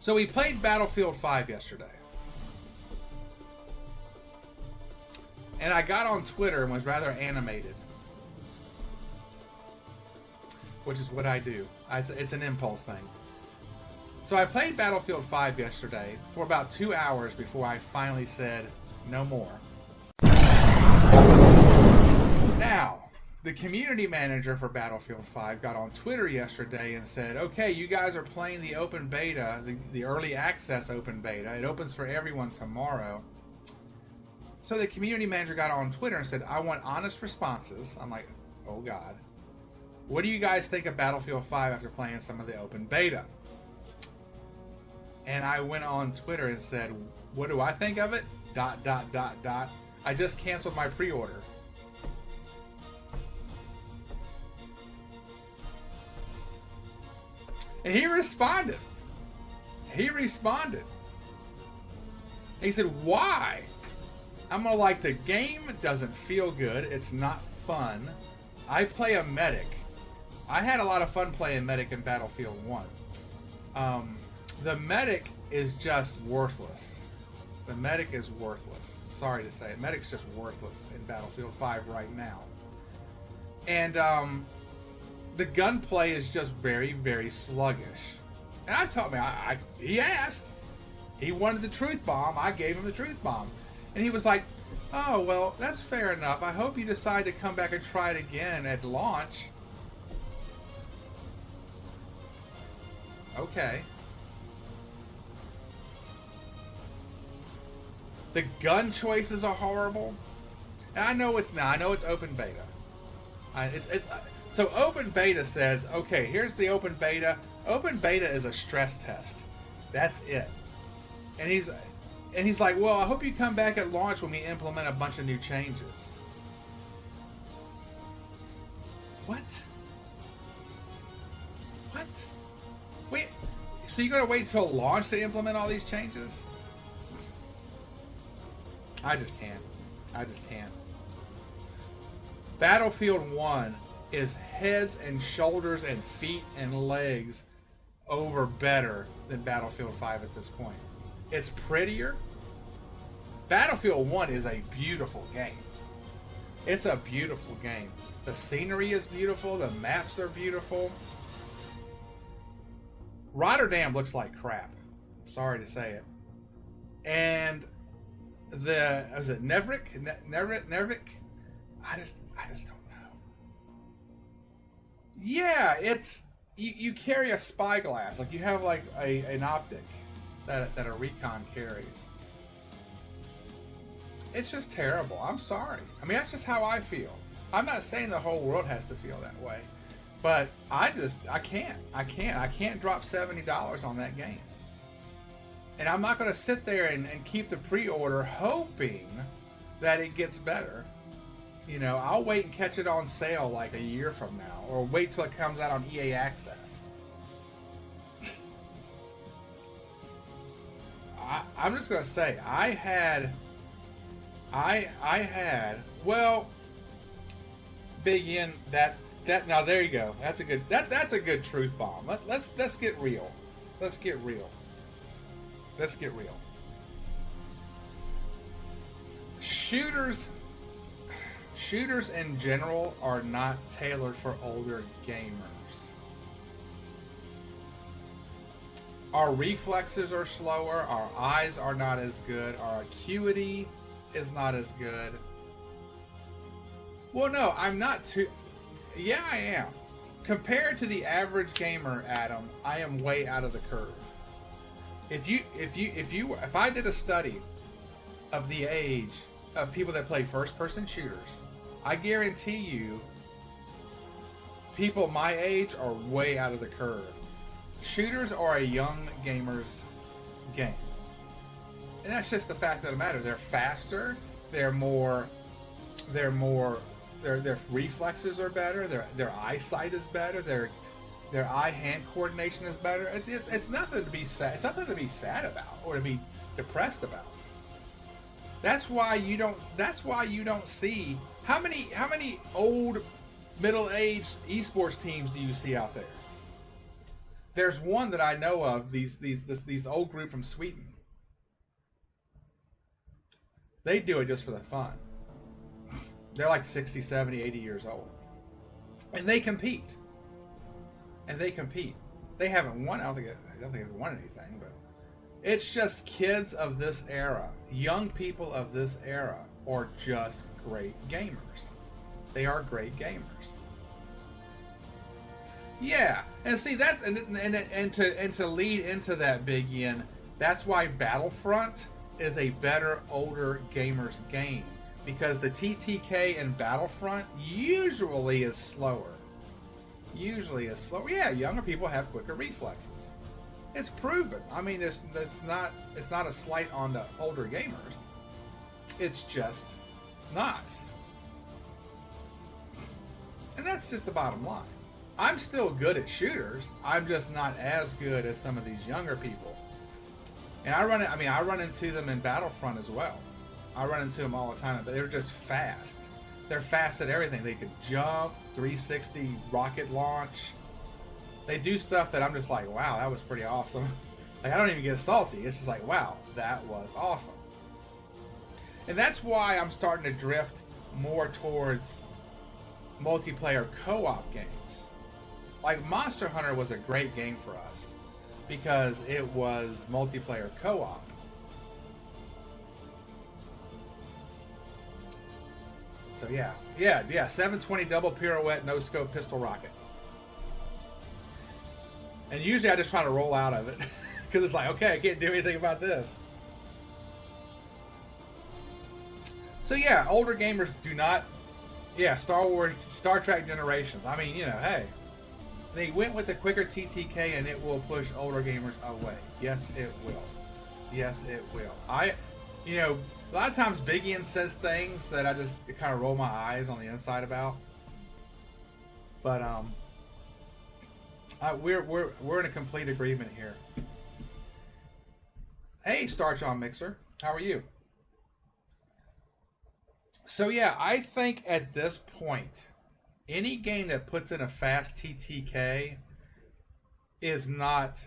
So we played Battlefield 5 yesterday. And I got on Twitter and was rather animated. Which is what I do. It's an impulse thing. So I played Battlefield 5 yesterday for about 2 hours before I finally said, no more. Now, the community manager for Battlefield 5 got on Twitter yesterday and said, okay, you guys are playing the open beta, the early access open beta. It opens for everyone tomorrow. So the community manager got on Twitter and said, I want honest responses. I'm like, oh God. What do you guys think of Battlefield 5 after playing some of the open beta? And I went on Twitter and said, what do I think of it? ... I just canceled my pre-order. And he responded. He said, why? I'm like, the game doesn't feel good. It's not fun. I play a medic. I had a lot of fun playing medic in Battlefield 1. The medic is just worthless. The medic is worthless. Sorry to say it. Medic's just worthless in Battlefield 5 right now. And the gunplay is just very, very sluggish. And I told me, he asked. He wanted the truth bomb. I gave him the truth bomb. And he was like, oh, well, that's fair enough. I hope you decide to come back and try it again at launch. Okay. The gun choices are horrible. And I know it's open beta. So open beta says, okay, here's the open beta. Open beta is a stress test. That's it. And he's like, well, I hope you come back at launch when we implement a bunch of new changes. What? Wait, so you're going to wait till launch to implement all these changes? I just can't. Battlefield 1 is heads and shoulders and feet and legs over better than Battlefield 5 at this point. It's prettier. Battlefield 1 is a beautiful game. It's a beautiful game. The scenery is beautiful. The maps are beautiful. Rotterdam looks like crap. Sorry to say it. And was it Nevrik? I just don't know. Yeah, it's you carry a spyglass, like you have like an optic that a recon carries. It's just terrible. I'm sorry. I mean, that's just how I feel. I'm not saying the whole world has to feel that way, but I can't drop $70 on that game. And I'm not going to sit there and keep the pre-order hoping that it gets better. You know, I'll wait and catch it on sale like a year from now, or wait till it comes out on EA Access. I'm just going to say, I had, well, Big Yen, that now there you go. That's a good truth bomb. Let's get real. Let's get real. Shooters in general are not tailored for older gamers. Our reflexes are slower, our eyes are not as good, our acuity is not as good. Well, no, I'm not too... Yeah, I am. Compared to the average gamer, Adam, I am way out of the curve. If I did a study of the age of people that play first-person shooters, I guarantee you people my age are way out of the curve. Shooters are a young gamer's game. And that's just the fact of the matter. They're faster, their reflexes are better, their eyesight is better, their eye-hand coordination is better. It's nothing to be sad. It's nothing to be sad about or to be depressed about. That's why you don't see how many old middle-aged esports teams do you see out there? There's one that I know of. These old group from Sweden. They do it just for the fun. They're like 60, 70, 80 years old. And they compete. They haven't won. I don't think they've won anything, but it's just kids of this era, young people of this era, are just great gamers. They are great gamers. Yeah, and see that's and to lead into that, Big Yin, that's why Battlefront is a better older gamers game, because the TTK in Battlefront usually is slower. Yeah, younger people have quicker reflexes. It's proven. I mean, it's not a slight on the older gamers. It's just not. And that's just the bottom line. I'm still good at shooters. I'm just not as good as some of these younger people. And I run into them in Battlefront as well. I run into them all the time, but they're just fast. They're fast at everything. They could jump, 360 rocket launch. They do stuff that I'm just like, wow, that was pretty awesome. Like, I don't even get salty. It's just like, wow, that was awesome. And that's why I'm starting to drift more towards multiplayer co-op games. Like, Monster Hunter was a great game for us because it was multiplayer co-op. So yeah, 720 double pirouette, no scope pistol rocket. And usually I just try to roll out of it because it's like, okay, I can't do anything about this. So yeah, older gamers do not. Yeah, Star Trek Generations. I mean, you know, hey, they went with the quicker TTK and it will push older gamers away. Yes, it will. Yes, it will. A lot of times Big Ian says things that I just kind of roll my eyes on the inside about. But we're in a complete agreement here. Hey, Starch on Mixer, how are you? So yeah, I think at this point, any game that puts in a fast TTK is not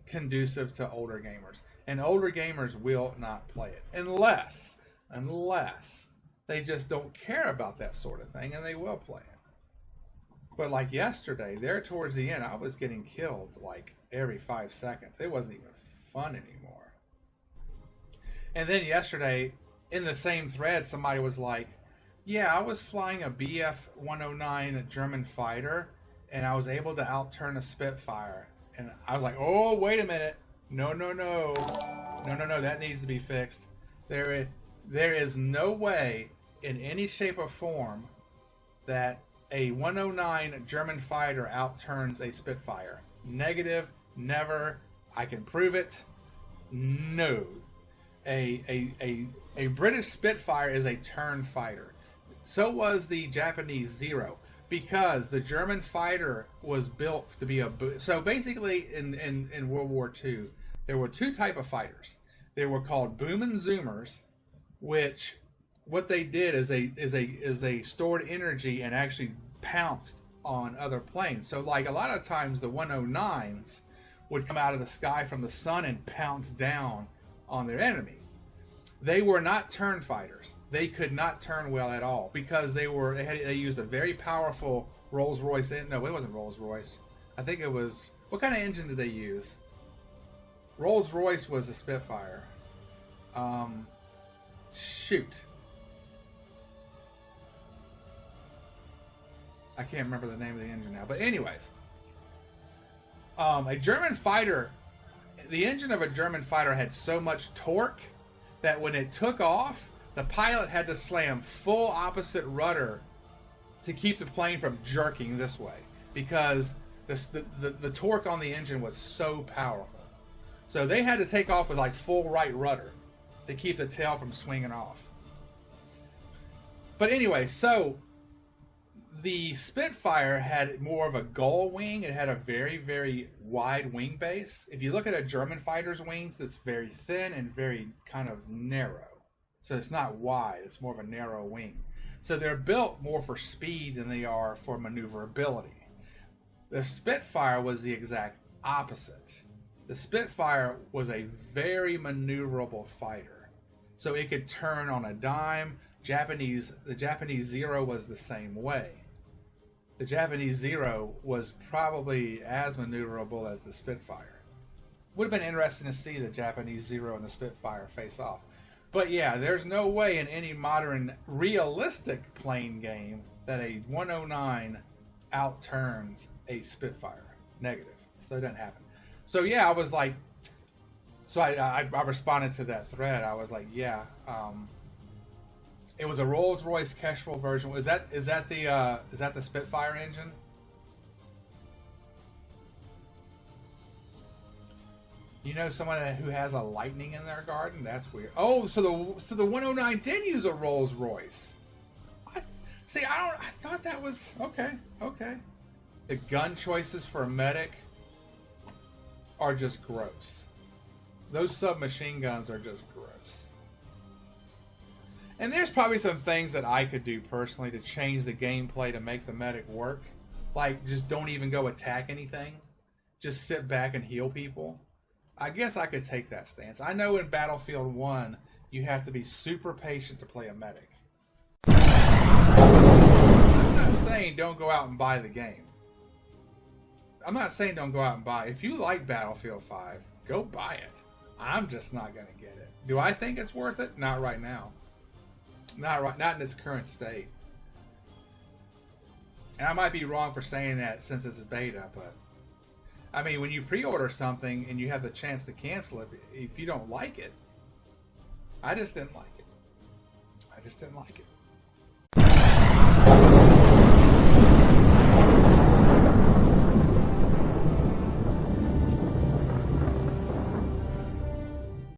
conducive to older gamers. And older gamers will not play it unless they just don't care about that sort of thing, and they will play it. But like yesterday, there towards the end, I was getting killed like every 5 seconds. It wasn't even fun anymore. And then yesterday, in the same thread, somebody was like, yeah, I was flying a Bf-109 German fighter, and I was able to outturn a Spitfire. And I was like, oh, wait a minute. No, that needs to be fixed. There is no way in any shape or form that a 109 German fighter outturns a Spitfire. Negative, never. I can prove it. No. A British Spitfire is a turn fighter. So was the Japanese Zero, because the German fighter was built to be a... So basically, in World War II, there were two type of fighters. They were called boom and zoomers, which what they did is they stored energy and actually pounced on other planes. So like a lot of times the 109s would come out of the sky from the sun and pounce down on their enemy. They were not turn fighters. They could not turn well at all because they used a very powerful Rolls-Royce. No, it wasn't Rolls-Royce. I think it was... What kind of engine did they use? Rolls-Royce was a Spitfire. Shoot. I can't remember the name of the engine now. But anyways. A German fighter... The engine of a German fighter had so much torque that when it took off, the pilot had to slam full opposite rudder to keep the plane from jerking this way, because the torque on the engine was so powerful. So they had to take off with like full right rudder to keep the tail from swinging off. But anyway, so the Spitfire had more of a gull wing. It had a very, very wide wing base. If you look at a German fighter's wings, it's very thin and very kind of narrow. So it's not wide, it's more of a narrow wing. So they're built more for speed than they are for maneuverability. The Spitfire was the exact opposite. The Spitfire was a very maneuverable fighter. So it could turn on a dime. The Japanese Zero was the same way. The Japanese Zero was probably as maneuverable as the Spitfire. Would have been interesting to see the Japanese Zero and the Spitfire face off. But yeah, there's no way in any modern realistic plane game that a 109 outturns a Spitfire. Negative. So it doesn't happen. So yeah, I was like, so I responded to that thread. I was like, yeah, it was a Rolls-Royce Kestrel version. Is that the Spitfire engine? You know someone who has a Lightning in their garden? That's weird. Oh, so the 109 did use a Rolls-Royce. I thought that was okay. The gun choices for a medic are just gross. Those submachine guns are just gross. And there's probably some things that I could do personally to change the gameplay to make the medic work. Like, just don't even go attack anything. Just sit back and heal people. I guess I could take that stance. I know in Battlefield 1, you have to be super patient to play a medic. I'm not saying don't go out and buy the game. I'm not saying don't go out and buy it. If you like Battlefield 5, go buy it. I'm just not going to get it. Do I think it's worth it? Not right now. Not in its current state. And I might be wrong for saying that since it's a beta, but I mean, when you pre-order something and you have the chance to cancel it, if you don't like it, I just didn't like it.